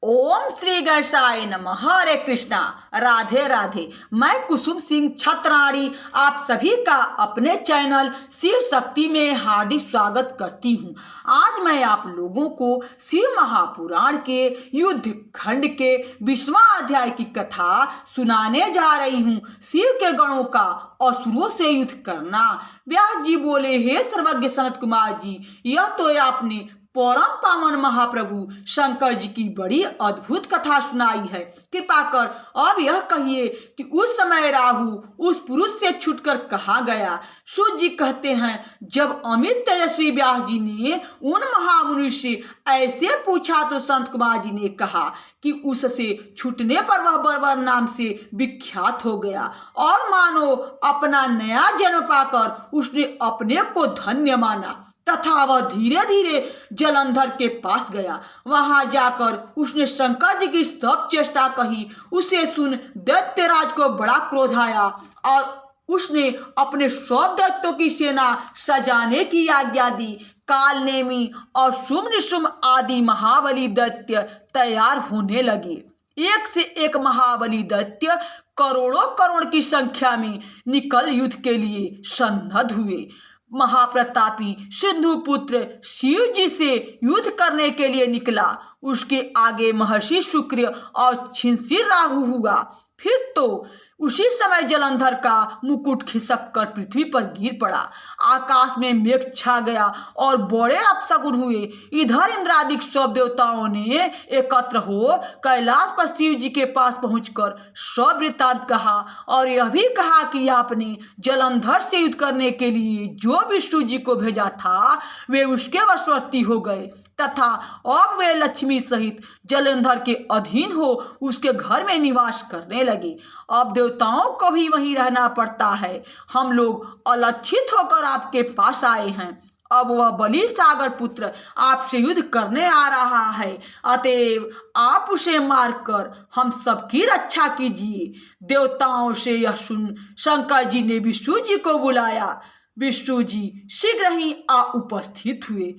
ओम श्री गणेशाय नमः। हरे कृष्णा। राधे राधे। मैं कुसुम सिंह छत्राणी आप सभी का अपने चैनल शिव शक्ति में हार्दिक स्वागत करती हूँ। आज मैं आप लोगों को शिव महापुराण के युद्ध खंड के 20वां अध्याय की कथा सुनाने जा रही हूँ। शिव के गणों का असुरों से युद्ध करना। व्यास जी बोले, हे सर्वज्ञ सनत कुमार जी, यह तो आपने परम पावन महाप्रभु शंकर जी की बड़ी अद्भुत कथा सुनाई है। कृपा कर अब यह कहिए कि उस समय राहु उस पुरुष से छूटकर कहाँ गया। सूत जी कहते हैं, जब अमित तेजस्वी व्यास जी ने उन महामुनि से ऐसे पूछा तो संत कुमार जी ने कहा कि उससे छूटने पर वह बर्बर नाम से विख्यात हो गया और मानो अपना नया जन्म पाकर उसने अपने को धन्य माना तथा वह धीरे धीरे जलंधर के पास गया। वहां जाकर उसने शंकर जी की सब चेष्टा कही। उसे सुन दैत्यराज को बड़ा क्रोध आया और उसने अपने सब दैत्यों की सेना सजाने की आज्ञा दी। काल नेमी और शुम्भ निशुम्भ आदि महाबली दैत्य तैयार होने लगे। एक से एक महाबली दैत्य करोड़ों करोड़ की संख्या में निकल युद्ध के लिए सन्नद्ध हुए। महाप्रतापी सिंधु पुत्र शिव जी से युद्ध करने के लिए निकला। उसके आगे महर्षि शुक्र और छिंसी राहु हुआ। फिर तो उसी समय जलंधर का मुकुट खिसक कर पृथ्वी पर गिर पड़ा। आकाश में मेघ छा गया और बड़े अपशकुन हुए। इधर इंद्रादिक सब देवताओं ने एकत्र हो कैलाश पर शिव जी के पास पहुंचकर सब वृत्तांत कहा और यह भी कहा कि आपने जलंधर से युद्ध करने के लिए जो विष्णु जी को भेजा था वे उसके वशवर्ती हो गए तथा अब वे लक्ष्मी सहित जलंधर के अधीन हो उसके घर में निवास करने लगे। अब देवताओं को भी वहीं रहना पड़ता है। हम लोग अलक्षित होकर आपके पास आए हैं। अब वह बलि सागर पुत्र आपसे युद्ध करने आ रहा है, अतएव आप उसे मारकर हम सबकी रक्षा कीजिए। देवताओं से यह सुन शंकर जी ने विष्णु जी को बुलाया। विष्णु जी शीघ्र ही आ उपस्थित हुए।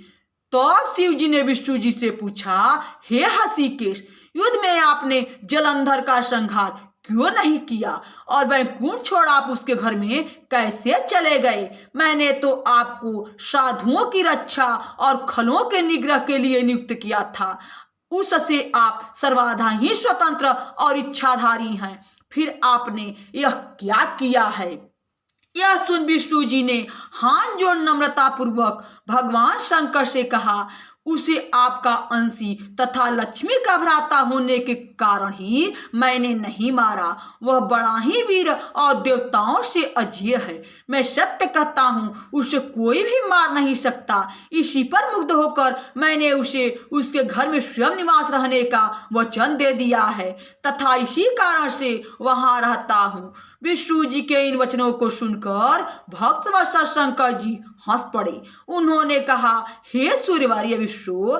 तो शिव जी ने विष्णु जी से पूछा, हे हसीकेश, युद्ध में आपने जलंधर का संहार क्यों नहीं किया और वैकुंठ छोड़ आप उसके घर में कैसे चले गए? मैंने तो आपको साधुओं की रक्षा और खलों के निग्रह के लिए नियुक्त किया था। उससे आप सर्वदा ही स्वतंत्र और इच्छाधारी हैं। फिर आपने यह क्या किया है? यह सुन विष्णु जी ने हाथ जोड़ नम्रता पूर्वक भगवान शंकर से कहा, उसे आपका अंशी तथा लक्ष्मी का भ्राता होने के कारण ही मैंने नहीं मारा। वह बड़ा ही वीर और देवताओं से अजेय है। मैं सत्य कहता हूँ, उसे कोई भी मार नहीं सकता। इसी पर मुग्ध होकर मैंने उसे उसके घर में स्वयं निवास रहने का वचन दे दिया है तथा इसी कारण से वहां रहता हूँ। विष्णु जी के इन वचनों को सुनकर भक्तवत्सल शंकर जी हंस पड़े। उन्होंने कहा, हे सूर्यवर्य विष्णु,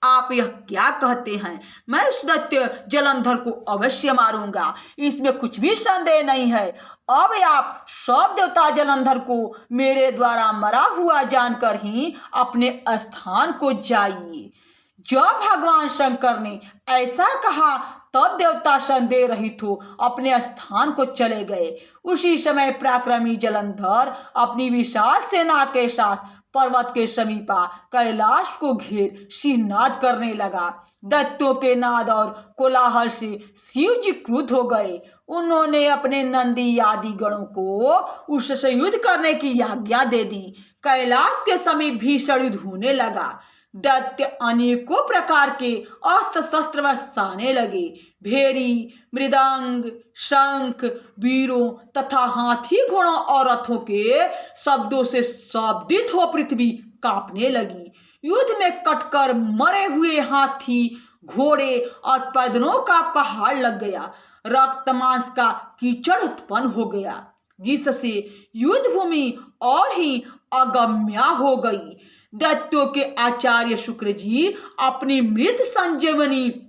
आप यह क्या कहते हैं? मैं उस दैत्य जलंधर को अवश्य मारूंगा, इसमें कुछ भी संदेह नहीं है। अब आप सब देवता जलंधर को मेरे द्वारा मरा हुआ जानकर ही अपने स्थान को जाइए। जब भगवान शंकर ने ऐसा कहा तब देवता संदेह रहित हो अपने स्थान को चले गए। उसी समय पराक्रमी जलंधर अपनी विशाल सेना के साथ पर्वत के समीपा कैलाश को घेर सिंहनाद करने लगा। दैत्यों के नाद और कोलाहल से शिव जी क्रुद्ध हो गए। उन्होंने अपने नंदी आदि गणों को उससे युद्ध करने की आज्ञा दे दी। कैलाश के समीप भीषण युद्ध होने लगा। दैत्य अनेकों प्रकार के अस्त्र शस्त्र बरसाने लगे। भेरी, मृदंग, शंख, वीरों तथा हाथी घोड़ों और रथों के शब्दों से शब्दित हो पृथ्वी कांपने लगी। युद्ध में कटकर मरे हुए हाथी, घोड़े और पैदलों का पहाड़ लग गया। रक्त मांस का कीचड़ उत्पन्न हो गया, जिससे युद्ध भूमि और ही अगम्य हो गई। दैत्यों के आचार्य शुक्र जी अपनी मृत संजीवनी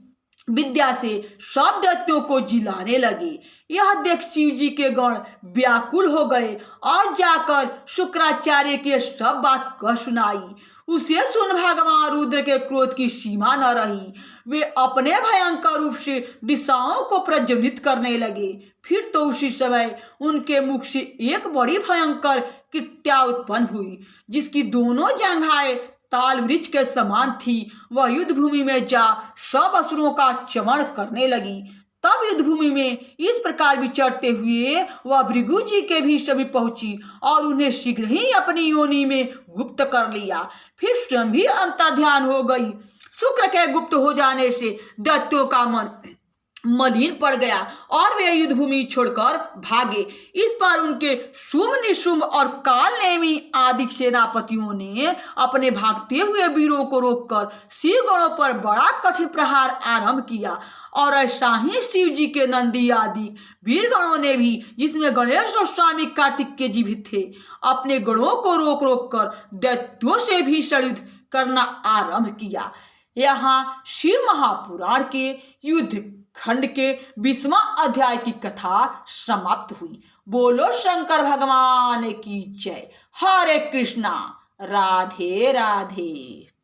विद्या से सब दैत्यों को जिलाने लगे। यह देख शिव जी के गण व्याकुल हो गए और जाकर शुक्राचार्य की सब बात कह सुनाई। उसे सुन भगवान रुद्र के क्रोध की सीमा न रही। वे अपने भयंकर रूप से दिशाओं को प्रज्वलित करने लगे। फिर तो उसी समय उनके मुख से एक बड़ी भयंकर कृत्या उत्पन्न हुई, जिसकी दोनों जंघाएं ताल वृक्ष के समान थी। वह युद्ध भूमि में जा सब असुरों का चमन करने लगी। तब युद्ध भूमि में इस प्रकार विचरते हुए वह भृगु जी के भी समीप पहुंची और उन्हें शीघ्र ही अपनी योनि में गुप्त कर लिया। फिर स्वयं भी अंतर्ध्यान हो गई। शुक्र के गुप्त हो जाने से दैत्यों का मन मलिन पड़ गया और वे युद्ध भूमि छोड़कर भागे। इस पर उनके शुंभ निशुंभ और काल नेमी आदि सेनापतियों ने अपने भागते हुए वीरों को रोककर शिव गणों पर बड़ा कठिन प्रहार आरंभ किया। और ऐसा ही शिव जी के नंदी आदि वीरगणों ने भी, जिसमें गणेश और स्वामी कार्तिकेय जी भी थे, अपने गणों को रोक रोक कर दैत्यों से भी युद्ध करना आरंभ किया। यहाँ शिव महापुराण के युद्ध खंड के 20वां अध्याय की कथा समाप्त हुई। बोलो शंकर भगवान की जय। हरे कृष्णा। राधे राधे।